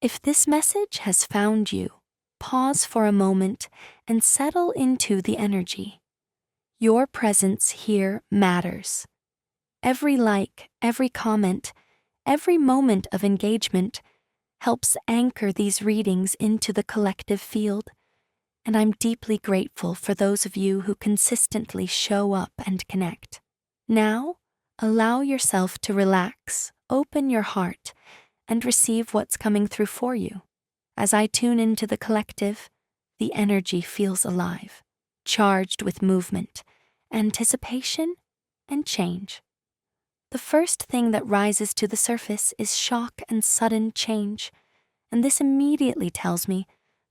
If this message has found you, pause for a moment and settle into the energy. Your presence here matters. Every like, every comment, every moment of engagement helps anchor these readings into the collective field, and I'm deeply grateful for those of you who consistently show up and connect. Now, allow yourself to relax, open your heart, and receive what's coming through for you. As I tune into the collective, the energy feels alive, charged with movement, anticipation, and change. The first thing that rises to the surface is shock and sudden change, and this immediately tells me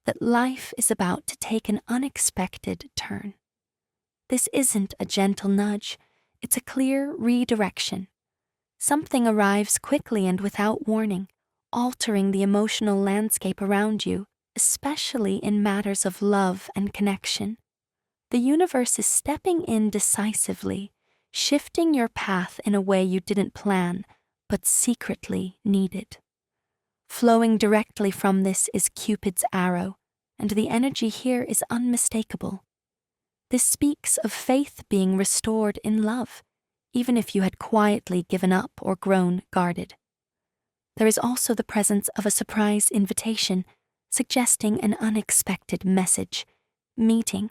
that life is about to take an unexpected turn. This isn't a gentle nudge, it's a clear redirection. Something arrives quickly and without warning, altering the emotional landscape around you, especially in matters of love and connection. The universe is stepping in decisively, shifting your path in a way you didn't plan, but secretly needed. Flowing directly from this is Cupid's arrow, and the energy here is unmistakable. This speaks of faith being restored in love, even if you had quietly given up or grown guarded. There is also the presence of a surprise invitation, suggesting an unexpected message, meeting,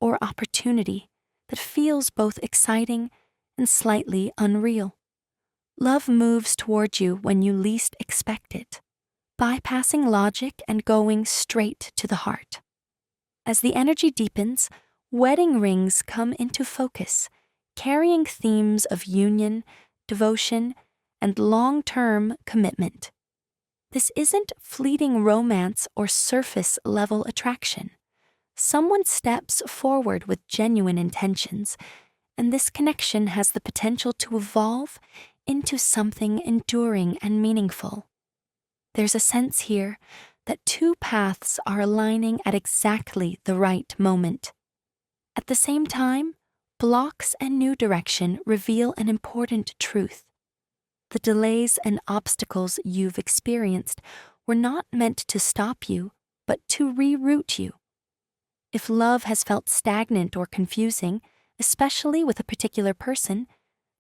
or opportunity that feels both exciting and slightly unreal. Love moves toward you when you least expect it, bypassing logic and going straight to the heart. As the energy deepens, wedding rings come into focus, carrying themes of union, devotion, and long-term commitment. This isn't fleeting romance or surface-level attraction. Someone steps forward with genuine intentions, and this connection has the potential to evolve into something enduring and meaningful. There's a sense here that two paths are aligning at exactly the right moment. At the same time, blocks and new direction reveal an important truth. The delays and obstacles you've experienced were not meant to stop you, but to reroute you. If love has felt stagnant or confusing, especially with a particular person,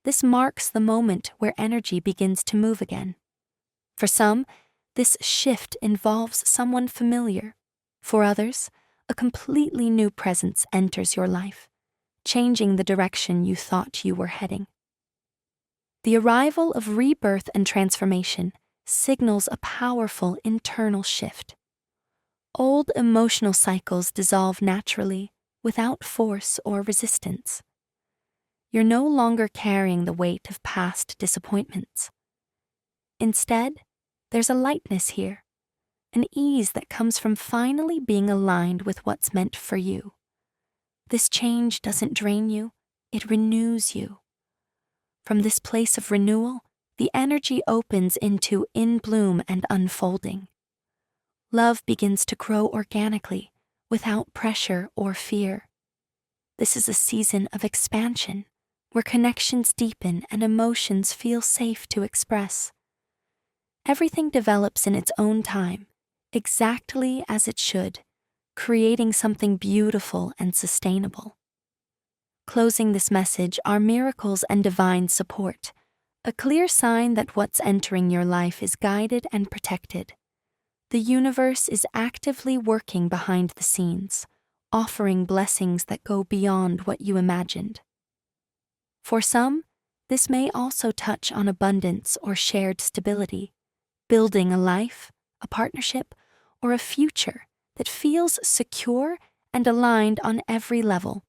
this marks the moment where energy begins to move again. For some, this shift involves someone familiar. For others, a completely new presence enters your life, changing the direction you thought you were heading. The arrival of rebirth and transformation signals a powerful internal shift. Old emotional cycles dissolve naturally, without force or resistance. You're no longer carrying the weight of past disappointments. Instead, there's a lightness here, an ease that comes from finally being aligned with what's meant for you. This change doesn't drain you, it renews you. From this place of renewal, the energy opens into in bloom and unfolding. Love begins to grow organically, without pressure or fear. This is a season of expansion, where connections deepen and emotions feel safe to express. Everything develops in its own time, exactly as it should, creating something beautiful and sustainable. Closing this message are miracles and divine support, a clear sign that what's entering your life is guided and protected. The universe is actively working behind the scenes, offering blessings that go beyond what you imagined. For some, this may also touch on abundance or shared stability, building a life, a partnership, or a future that feels secure and aligned on every level.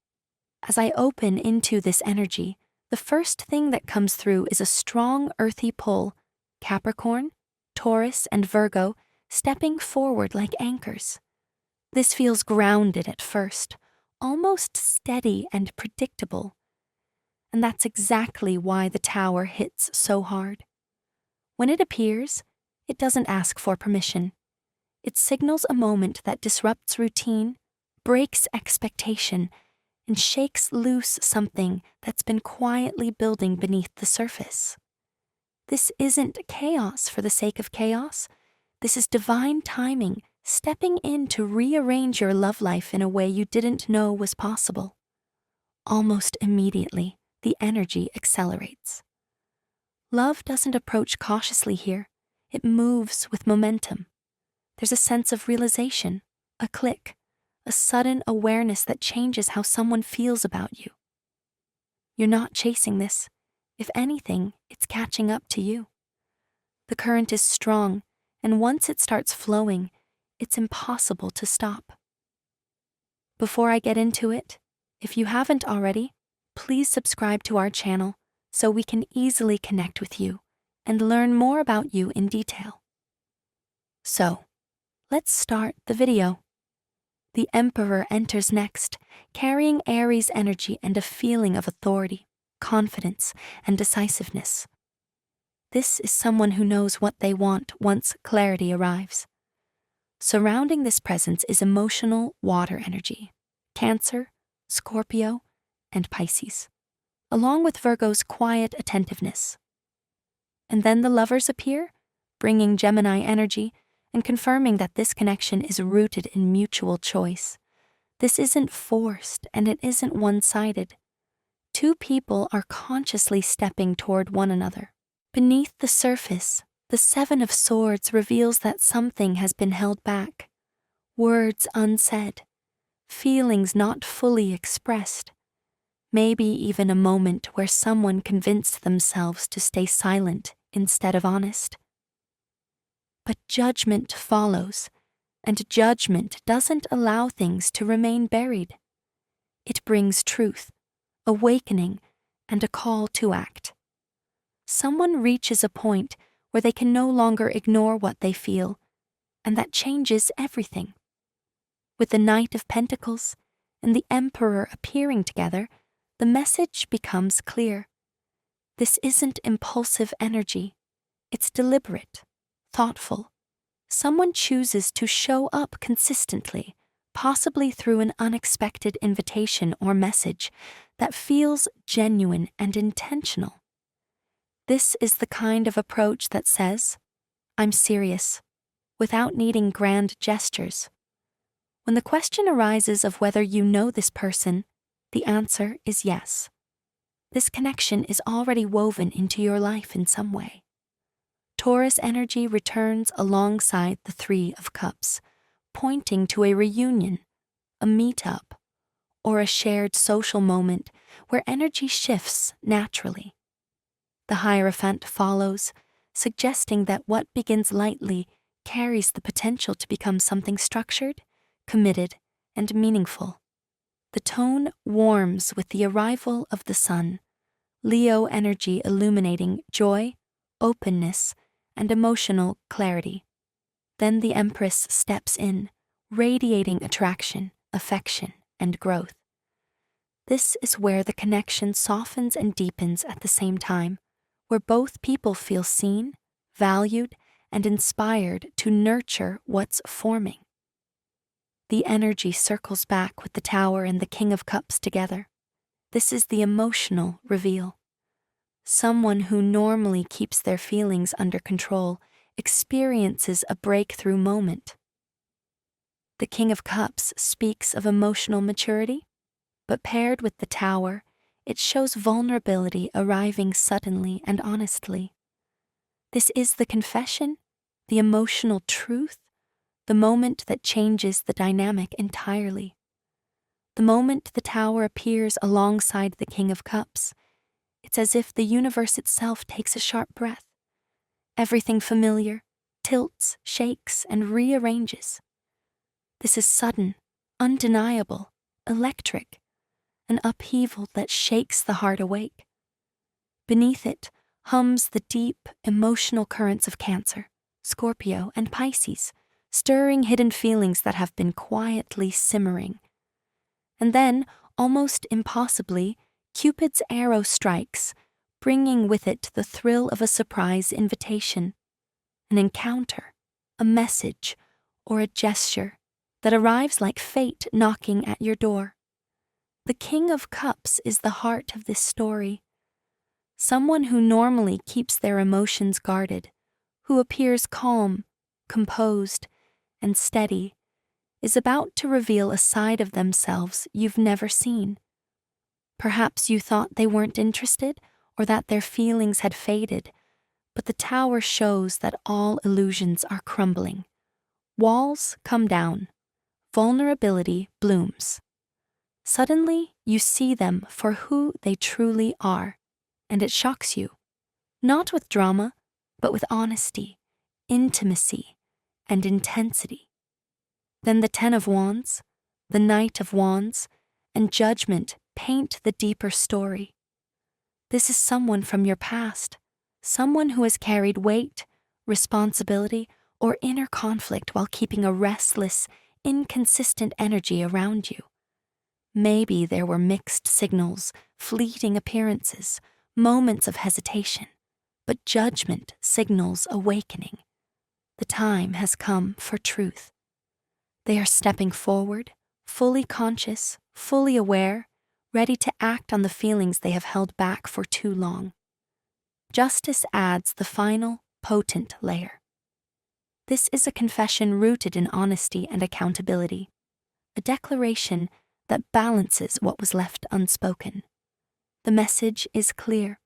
As I open into this energy, the first thing that comes through is a strong earthy pull, Capricorn, Taurus, and Virgo stepping forward like anchors. This feels grounded at first, almost steady and predictable. And that's exactly why the tower hits so hard. When it appears, it doesn't ask for permission. It signals a moment that disrupts routine, breaks expectation, and shakes loose something that's been quietly building beneath the surface. This isn't chaos for the sake of chaos. This is divine timing, stepping in to rearrange your love life in a way you didn't know was possible. Almost immediately, the energy accelerates. Love doesn't approach cautiously here. It moves with momentum. There's a sense of realization, a click, a sudden awareness that changes how someone feels about you. You're not chasing this. If anything, it's catching up to you. The current is strong, and once it starts flowing, it's impossible to stop. Before I get into it, if you haven't already, please subscribe to our channel so we can easily connect with you and learn more about you in detail. So, let's start the video. The Emperor enters next, carrying Aries energy and a feeling of authority, confidence, and decisiveness. This is someone who knows what they want once clarity arrives. Surrounding this presence is emotional water energy, Cancer, Scorpio, and Pisces, along with Virgo's quiet attentiveness. And then the lovers appear, bringing Gemini energy and confirming that this connection is rooted in mutual choice. This isn't forced and it isn't one-sided. Two people are consciously stepping toward one another. Beneath the surface, the Seven of Swords reveals that something has been held back. Words unsaid, feelings not fully expressed. Maybe even a moment where someone convinced themselves to stay silent instead of honest. But judgment follows, and judgment doesn't allow things to remain buried. It brings truth, awakening, and a call to act. Someone reaches a point where they can no longer ignore what they feel, and that changes everything. With the Knight of Pentacles and the Emperor appearing together, the message becomes clear. This isn't impulsive energy. It's deliberate, thoughtful. Someone chooses to show up consistently, possibly through an unexpected invitation or message that feels genuine and intentional. This is the kind of approach that says, "I'm serious," without needing grand gestures. When the question arises of whether you know this person, the answer is yes. This connection is already woven into your life in some way. Taurus energy returns alongside the Three of Cups, pointing to a reunion, a meetup, or a shared social moment where energy shifts naturally. The Hierophant follows, suggesting that what begins lightly carries the potential to become something structured, committed, and meaningful. The tone warms with the arrival of the sun, Leo energy illuminating joy, openness, and emotional clarity. Then the Empress steps in, radiating attraction, affection, and growth. This is where the connection softens and deepens at the same time, where both people feel seen, valued, and inspired to nurture what's forming. The energy circles back with the Tower and the King of Cups together. This is the emotional reveal. Someone who normally keeps their feelings under control experiences a breakthrough moment. The King of Cups speaks of emotional maturity, but paired with the Tower, it shows vulnerability arriving suddenly and honestly. This is the confession, the emotional truth, the moment that changes the dynamic entirely. The moment the Tower appears alongside the King of Cups, it's as if the universe itself takes a sharp breath. Everything familiar tilts, shakes, and rearranges. This is sudden, undeniable, electric, an upheaval that shakes the heart awake. Beneath it hums the deep, emotional currents of Cancer, Scorpio, and Pisces, stirring hidden feelings that have been quietly simmering. And then, almost impossibly, Cupid's arrow strikes, bringing with it the thrill of a surprise invitation, an encounter, a message, or a gesture that arrives like fate knocking at your door. The King of Cups is the heart of this story. Someone who normally keeps their emotions guarded, who appears calm, composed, and steady, is about to reveal a side of themselves you've never seen. Perhaps you thought they weren't interested or that their feelings had faded, but the tower shows that all illusions are crumbling. Walls come down. Vulnerability blooms. Suddenly, you see them for who they truly are, and it shocks you. Not with drama, but with honesty, intimacy, and intensity. Then the Ten of Wands, the Knight of Wands, and Judgment paint the deeper story. This is someone from your past, someone who has carried weight, responsibility, or inner conflict while keeping a restless, inconsistent energy around you. Maybe there were mixed signals, fleeting appearances, moments of hesitation, but Judgment signals awakening. The time has come for truth. They are stepping forward, fully conscious, fully aware, ready to act on the feelings they have held back for too long. Justice adds the final, potent layer. This is a confession rooted in honesty and accountability, a declaration that balances what was left unspoken. The message is clear.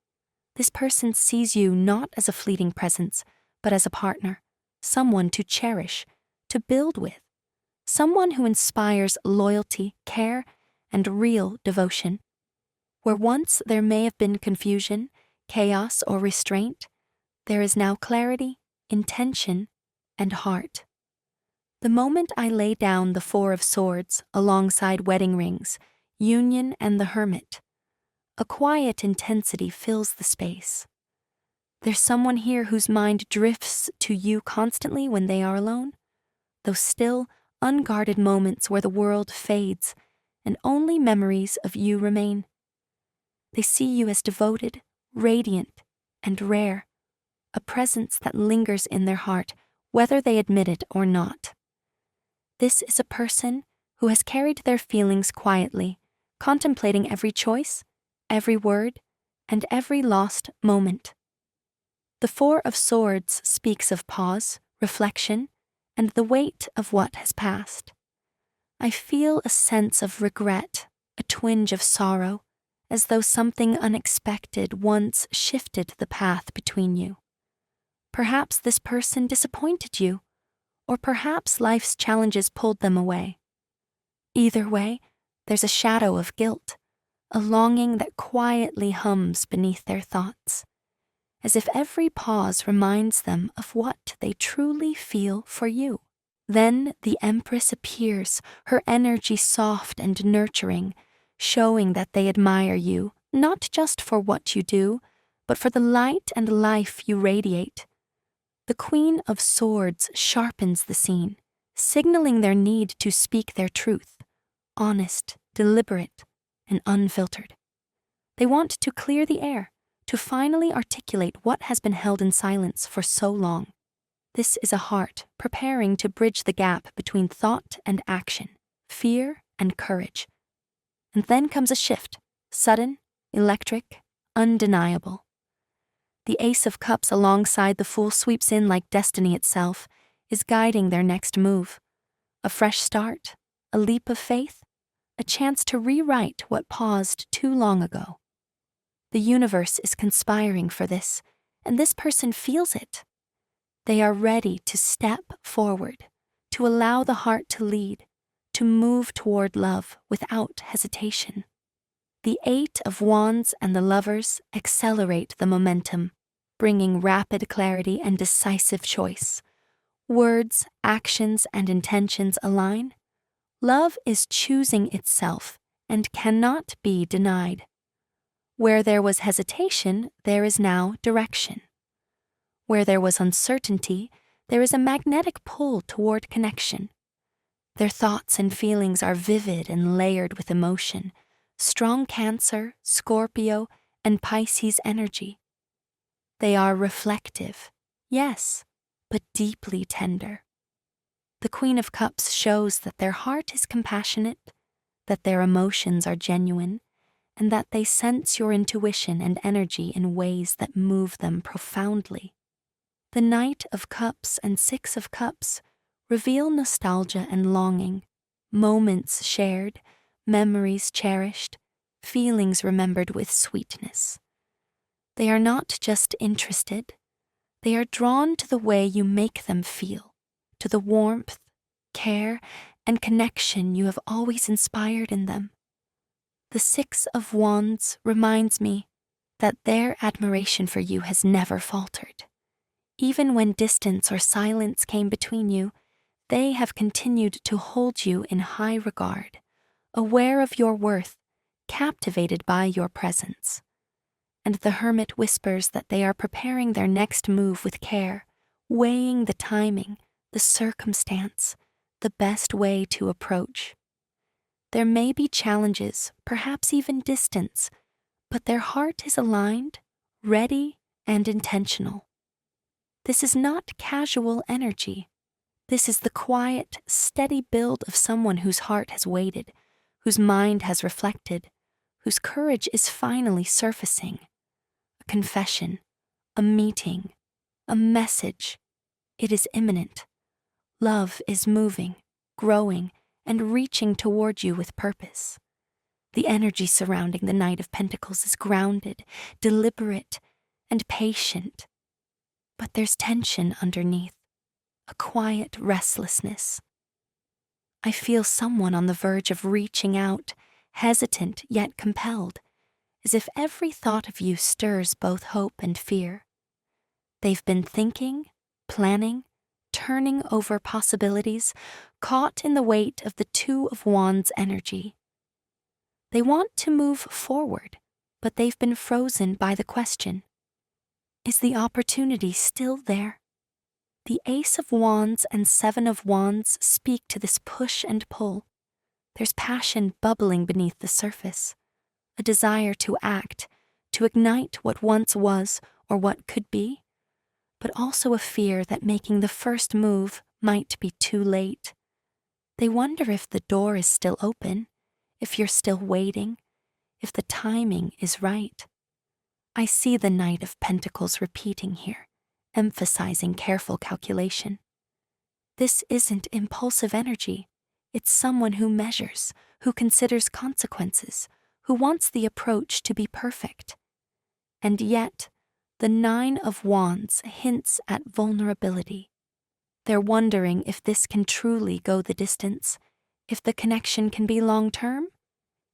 This person sees you not as a fleeting presence, but as a partner, someone to cherish, to build with, someone who inspires loyalty, care, and real devotion. Where once there may have been confusion, chaos, or restraint, there is now clarity, intention, and heart. The moment I lay down the Four of Swords alongside wedding rings, union, and the Hermit, a quiet intensity fills the space. There's someone here whose mind drifts to you constantly when they are alone, those still, unguarded moments where the world fades and only memories of you remain. They see you as devoted, radiant, and rare, a presence that lingers in their heart, whether they admit it or not. This is a person who has carried their feelings quietly, contemplating every choice, every word, and every lost moment. The Four of Swords speaks of pause, reflection, and the weight of what has passed. I feel a sense of regret, a twinge of sorrow, as though something unexpected once shifted the path between you. Perhaps this person disappointed you, or perhaps life's challenges pulled them away. Either way, there's a shadow of guilt, a longing that quietly hums beneath their thoughts, as if every pause reminds them of what they truly feel for you. Then the Empress appears, her energy soft and nurturing, showing that they admire you, not just for what you do, but for the light and life you radiate. The Queen of Swords sharpens the scene, signaling their need to speak their truth, honest, deliberate, and unfiltered. They want to clear the air, to finally articulate what has been held in silence for so long. This is a heart preparing to bridge the gap between thought and action, fear and courage. And then comes a shift, sudden, electric, undeniable. The Ace of Cups alongside the Fool sweeps in like destiny itself, is guiding their next move. A fresh start, a leap of faith, a chance to rewrite what paused too long ago. The universe is conspiring for this, and this person feels it. They are ready to step forward, to allow the heart to lead, to move toward love without hesitation. The Eight of Wands and the Lovers accelerate the momentum, bringing rapid clarity and decisive choice. Words, actions, and intentions align. Love is choosing itself and cannot be denied. Where there was hesitation, there is now direction. Where there was uncertainty, there is a magnetic pull toward connection. Their thoughts and feelings are vivid and layered with emotion, strong Cancer, Scorpio, and Pisces energy. They are reflective, yes, but deeply tender. The Queen of Cups shows that their heart is compassionate, that their emotions are genuine, and that they sense your intuition and energy in ways that move them profoundly. The Knight of Cups and Six of Cups reveal nostalgia and longing, moments shared, memories cherished, feelings remembered with sweetness. They are not just interested, they are drawn to the way you make them feel, to the warmth, care, and connection you have always inspired in them. The Six of Wands reminds me that their admiration for you has never faltered. Even when distance or silence came between you, they have continued to hold you in high regard, aware of your worth, captivated by your presence. And the Hermit whispers that they are preparing their next move with care, weighing the timing, the circumstance, the best way to approach. There may be challenges, perhaps even distance, but their heart is aligned, ready, and intentional. This is not casual energy. This is the quiet, steady build of someone whose heart has waited, whose mind has reflected, whose courage is finally surfacing. A confession, a meeting, a message. It is imminent. Love is moving, growing, and reaching toward you with purpose. The energy surrounding the Knight of Pentacles is grounded, deliberate, and patient. But there's tension underneath, a quiet restlessness. I feel someone on the verge of reaching out, hesitant yet compelled, as if every thought of you stirs both hope and fear. They've been thinking, planning, turning over possibilities, caught in the weight of the Two of Wands energy. They want to move forward, but they've been frozen by the question, is the opportunity still there? The Ace of Wands and Seven of Wands speak to this push and pull. There's passion bubbling beneath the surface, a desire to act, to ignite what once was or what could be, but also a fear that making the first move might be too late. They wonder if the door is still open, if you're still waiting, if the timing is right. I see the Knight of Pentacles repeating here, emphasizing careful calculation. This isn't impulsive energy. It's someone who measures, who considers consequences, who wants the approach to be perfect. And yet, the Nine of Wands hints at vulnerability. They're wondering if this can truly go the distance, if the connection can be long-term,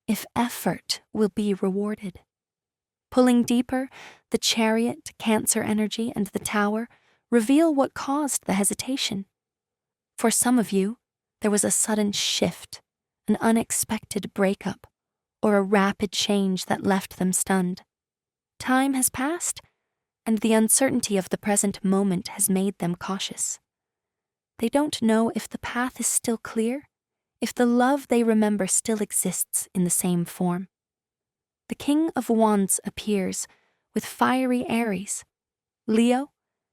if effort will be rewarded. Pulling deeper, the Chariot, Cancer energy, and the Tower reveal what caused the hesitation. For some of you, there was a sudden shift, an unexpected breakup, or a rapid change that left them stunned. Time has passed, and the uncertainty of the present moment has made them cautious. They don't know if the path is still clear, if the love they remember still exists in the same form. The King of Wands appears with fiery Aries, Leo,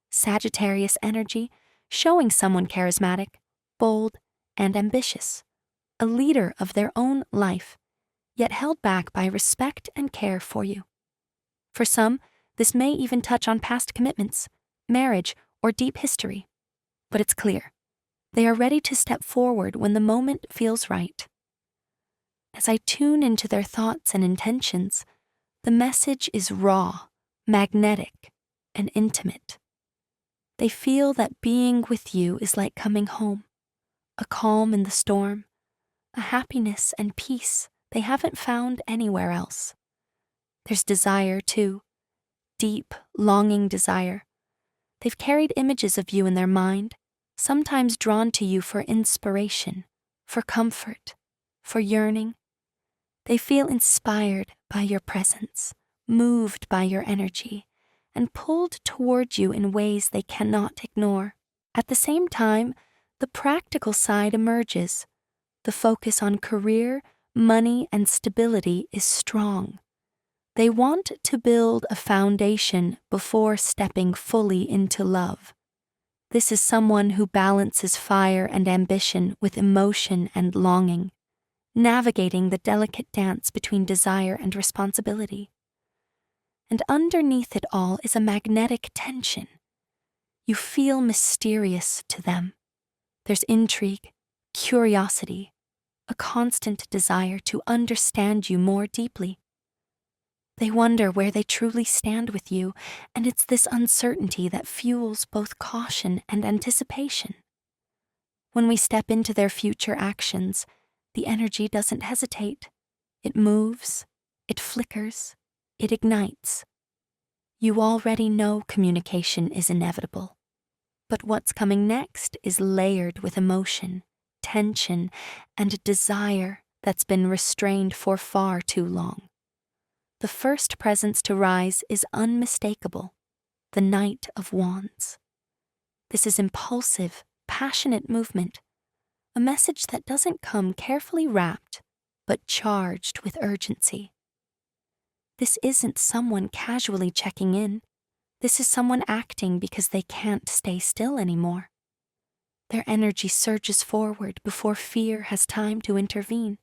Sagittarius energy, showing someone charismatic, bold, and ambitious, a leader of their own life, yet held back by respect and care for you. For some, this may even touch on past commitments, marriage, or deep history. But it's clear, they are ready to step forward when the moment feels right. As I tune into their thoughts and intentions, the message is raw, magnetic, and intimate. They feel that being with you is like coming home, a calm in the storm, a happiness and peace they haven't found anywhere else. There's desire, too, deep, longing desire. They've carried images of you in their mind, sometimes drawn to you for inspiration, for comfort, for yearning. They feel inspired by your presence, moved by your energy, and pulled toward you in ways they cannot ignore. At the same time, the practical side emerges. The focus on career, money, and stability is strong. They want to build a foundation before stepping fully into love. This is someone who balances fire and ambition with emotion and longing, navigating the delicate dance between desire and responsibility. And underneath it all is a magnetic tension. You feel mysterious to them. There's intrigue, curiosity, a constant desire to understand you more deeply. They wonder where they truly stand with you, and it's this uncertainty that fuels both caution and anticipation. When we step into their future actions, the energy doesn't hesitate. It moves, it flickers, it ignites. You already know communication is inevitable, but what's coming next is layered with emotion, tension, and desire that's been restrained for far too long. The first presence to rise is unmistakable, the Knight of Wands. This is impulsive, passionate movement, a message that doesn't come carefully wrapped, but charged with urgency. This isn't someone casually checking in. This is someone acting because they can't stay still anymore. Their energy surges forward before fear has time to intervene.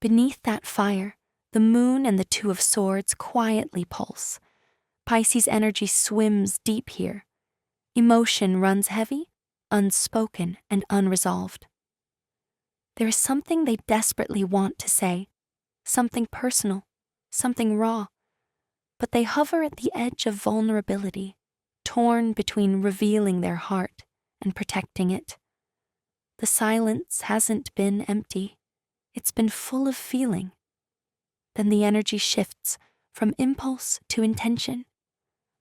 Beneath that fire, the moon and the Two of Swords quietly pulse. Pisces' energy swims deep here. Emotion runs heavy, unspoken, and unresolved. There is something they desperately want to say, something personal, something raw, but they hover at the edge of vulnerability, torn between revealing their heart and protecting it. The silence hasn't been empty, it's been full of feeling. Then the energy shifts from impulse to intention.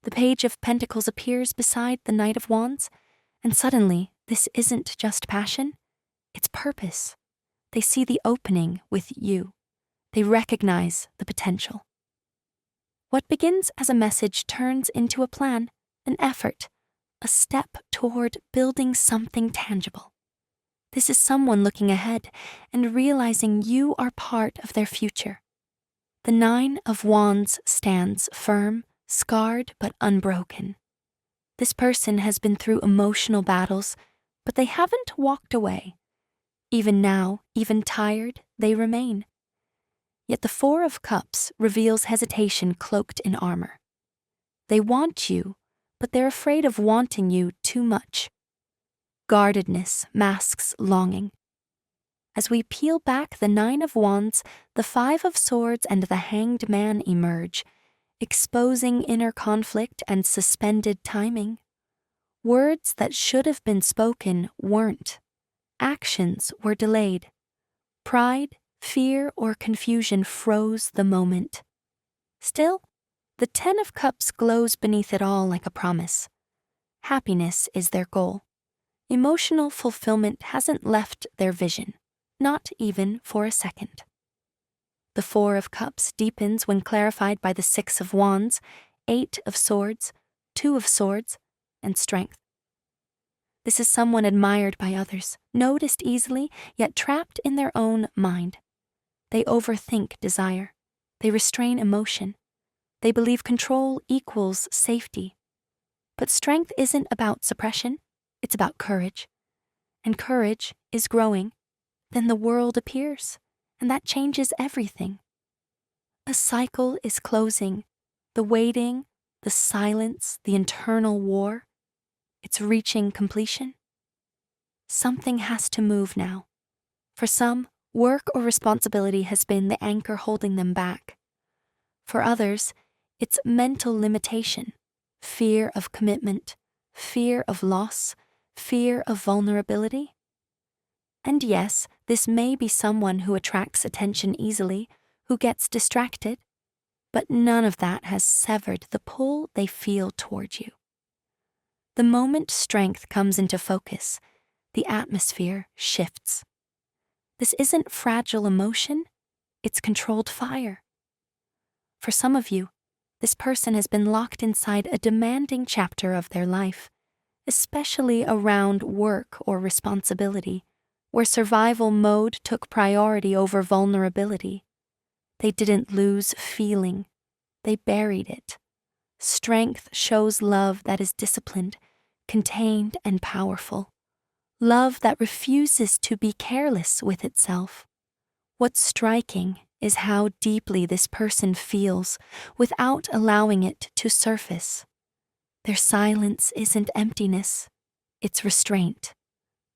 The Page of Pentacles appears beside the Knight of Wands, and suddenly this isn't just passion, it's purpose. They see the opening with you. They recognize the potential. What begins as a message turns into a plan, an effort, a step toward building something tangible. This is someone looking ahead and realizing you are part of their future. The Nine of Wands stands firm, scarred but unbroken. This person has been through emotional battles, but they haven't walked away. Even now, even tired, they remain. Yet the Four of Cups reveals hesitation cloaked in armor. They want you, but they're afraid of wanting you too much. Guardedness masks longing. As we peel back the Nine of Wands, the Five of Swords and the Hanged Man emerge, exposing inner conflict and suspended timing. Words that should have been spoken weren't. Actions were delayed. Pride, fear, or confusion froze the moment. Still, the Ten of Cups glows beneath it all like a promise. Happiness is their goal. Emotional fulfillment hasn't left their vision. Not even for a second. The Four of Cups deepens when clarified by the Six of Wands, Eight of Swords, Two of Swords, and Strength. This is someone admired by others, noticed easily, yet trapped in their own mind. They overthink desire. They restrain emotion. They believe control equals safety. But strength isn't about suppression, it's about courage. And courage is growing. Then the world appears, and that changes everything. A cycle is closing. The waiting, the silence, the internal war. It's reaching completion. Something has to move now. For some, work or responsibility has been the anchor holding them back. For others, it's mental limitation, fear of commitment, fear of loss, fear of vulnerability. And yes, this may be someone who attracts attention easily, who gets distracted, but none of that has severed the pull they feel toward you. The moment strength comes into focus, the atmosphere shifts. This isn't fragile emotion, it's controlled fire. For some of you, this person has been locked inside a demanding chapter of their life, especially around work or responsibility, where survival mode took priority over vulnerability. They didn't lose feeling, they buried it. Strength shows love that is disciplined, contained, and powerful. Love that refuses to be careless with itself. What's striking is how deeply this person feels without allowing it to surface. Their silence isn't emptiness, it's restraint.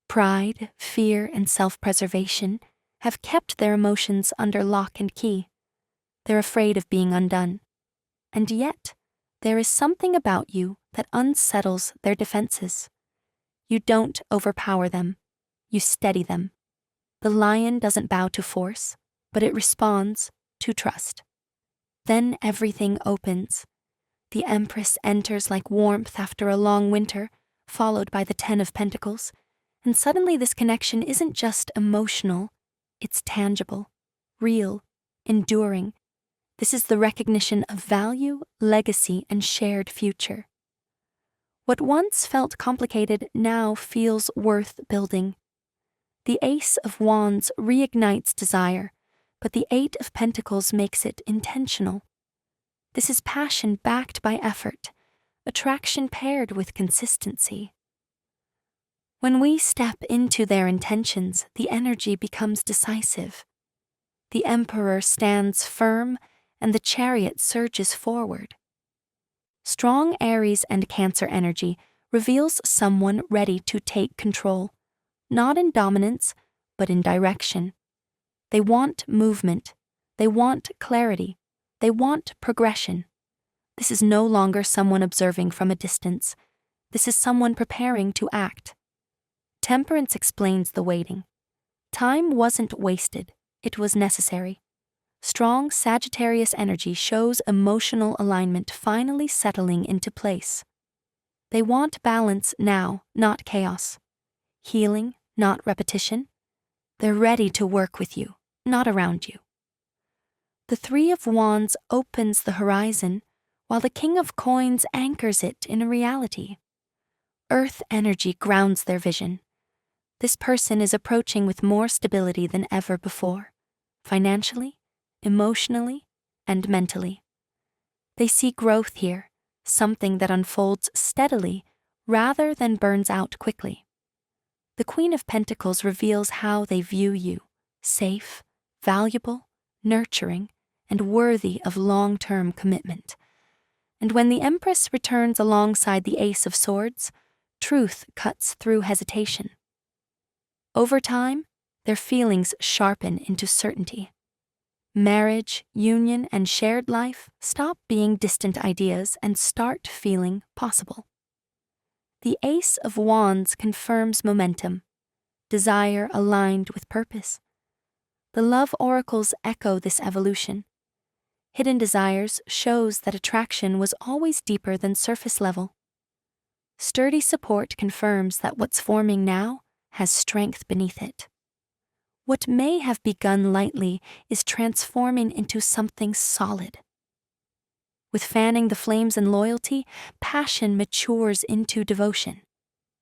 Pride, fear, and self-preservation have kept their emotions under lock and key. They're afraid of being undone. And yet, there is something about you that unsettles their defenses. You don't overpower them, you steady them. The lion doesn't bow to force, but it responds to trust. Then everything opens. The Empress enters like warmth after a long winter, followed by the 10 of Pentacles, and suddenly this connection isn't just emotional, it's tangible, real, enduring. This is the recognition of value, legacy, and shared future. What once felt complicated now feels worth building. The Ace of Wands reignites desire, but the 8 of Pentacles makes it intentional. This is passion backed by effort, attraction paired with consistency. When we step into their intentions, the energy becomes decisive. The Emperor stands firm, and the Chariot surges forward. Strong Aries and Cancer energy reveals someone ready to take control, not in dominance, but in direction. They want movement, they want clarity, they want progression. This is no longer someone observing from a distance. This is someone preparing to act. Temperance explains the waiting. Time wasn't wasted, it was necessary. Strong Sagittarius energy shows emotional alignment finally settling into place. They want balance now, not chaos. Healing, not repetition. They're ready to work with you, not around you. The 3 of Wands opens the horizon, while the King of Coins anchors it in a reality. Earth energy grounds their vision. This person is approaching with more stability than ever before, financially, emotionally, and mentally. They see growth here, something that unfolds steadily rather than burns out quickly. The Queen of Pentacles reveals how they view you, safe, valuable, nurturing, and worthy of long-term commitment. And when the Empress returns alongside the Ace of Swords, truth cuts through hesitation. Over time, their feelings sharpen into certainty. Marriage, union, and shared life stop being distant ideas and start feeling possible. The Ace of Wands confirms momentum, desire aligned with purpose. The love oracles echo this evolution. Hidden desires shows that attraction was always deeper than surface level. Sturdy support confirms that what's forming now has strength beneath it. What may have begun lightly is transforming into something solid. With fanning the flames and loyalty, passion matures into devotion.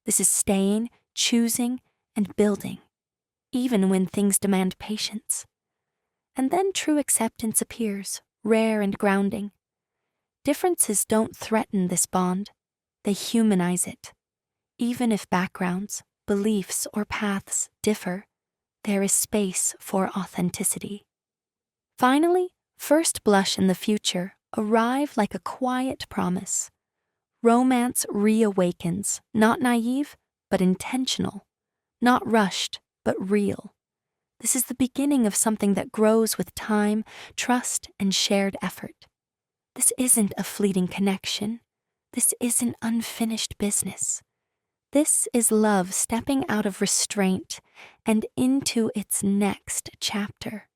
This is staying, choosing, and building, even when things demand patience. And then true acceptance appears, rare and grounding. Differences don't threaten this bond, they humanize it. Even if backgrounds, beliefs, or paths differ, there is space for authenticity. Finally, first blush in the future arrive like a quiet promise. Romance reawakens, not naive, but intentional, not rushed, but real. This is the beginning of something that grows with time, trust, and shared effort. This isn't a fleeting connection. This isn't unfinished business. This is love stepping out of restraint and into its next chapter.